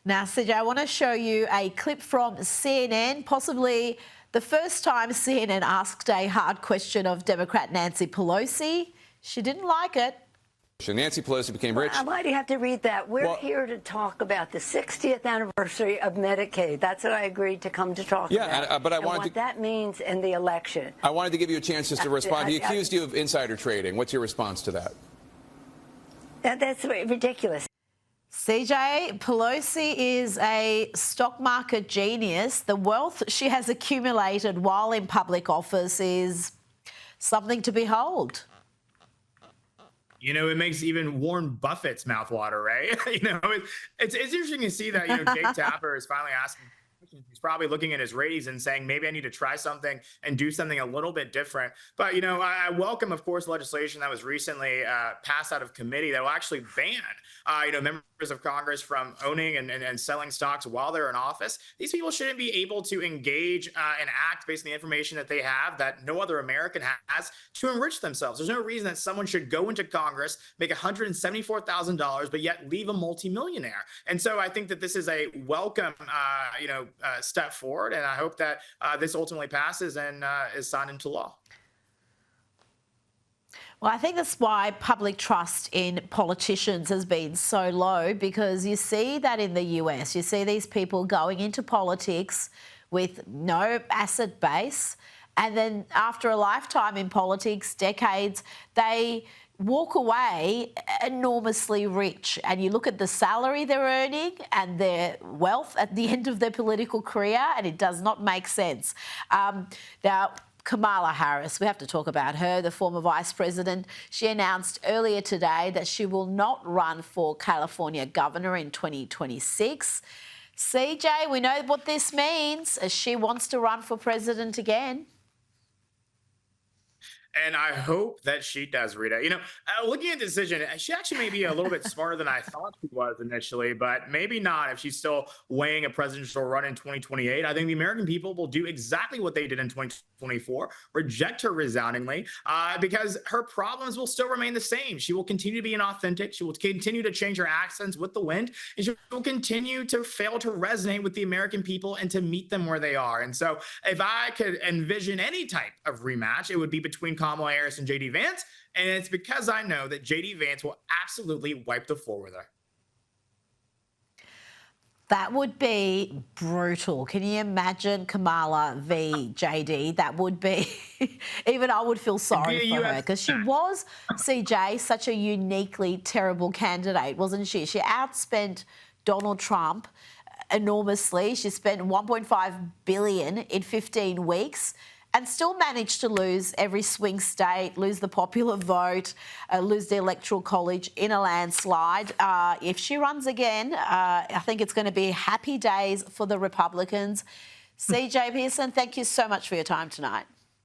Now, CJ, I want to show you a clip from CNN, possibly the first time CNN asked a hard question of Democrat Nancy Pelosi. She didn't like it. Nancy Pelosi became rich. Why do you have to read that? We're here to talk about the 60th anniversary of Medicaid. That's what I agreed to come to talk about. Yeah, but I and wanted what that means in the election. I wanted to give you a chance just to respond. He accused you of insider trading. What's your response to that? That's ridiculous. CJ, Pelosi is a stock market genius. The wealth she has accumulated while in public office is something to behold. You know, it makes even Warren Buffett's mouth water, right? It's interesting to see that, Jake Tapper is finally asking. He's probably looking at his ratings and saying, maybe I need to try something and do something a little bit different. But, I welcome, of course, legislation that was recently passed out of committee that will actually ban, members of Congress from owning and selling stocks while they're in office. These people shouldn't be able to engage and act based on the information that they have that no other American has to enrich themselves. There's no reason that someone should go into Congress, make $174,000, but yet leave a multimillionaire. And so I think that this is a welcome, step forward, and I hope that this ultimately passes and is signed into law. Well, I think that's why public trust in politicians has been so low, because you see that in the US. You see these people going into politics with no asset base, and then after a lifetime in politics, decades, they walk away enormously rich. And you look at the salary they're earning and their wealth at the end of their political career, and it does not make sense. Now, Kamala Harris, we have to talk about her, the former vice president. She announced earlier today that she will not run for California governor in 2026. CJ, we know what this means. She wants to run for president again. And I hope that she does, Rita. Looking at the decision, she actually may be a little bit smarter than I thought she was initially, but maybe not if she's still weighing a presidential run in 2028. I think the American people will do exactly what they did in 2024, reject her resoundingly, because her problems will still remain the same. She will continue to be inauthentic. She will continue to change her accents with the wind, and she will continue to fail to resonate with the American people and to meet them where they are. And so if I could envision any type of rematch, it would be between Kamala Harris and J.D. Vance, and it's because I know that J.D. Vance will absolutely wipe the floor with her. That would be brutal. Can you imagine Kamala v. JD? That would be, even I would feel sorry for her, because she was, CJ, such a uniquely terrible candidate, wasn't she? She outspent Donald Trump enormously. She spent $1.5 billion in 15 weeks. And still managed to lose every swing state, lose the popular vote, lose the Electoral College in a landslide. If she runs again, I think it's going to be happy days for the Republicans. CJ Pearson, thank you so much for your time tonight.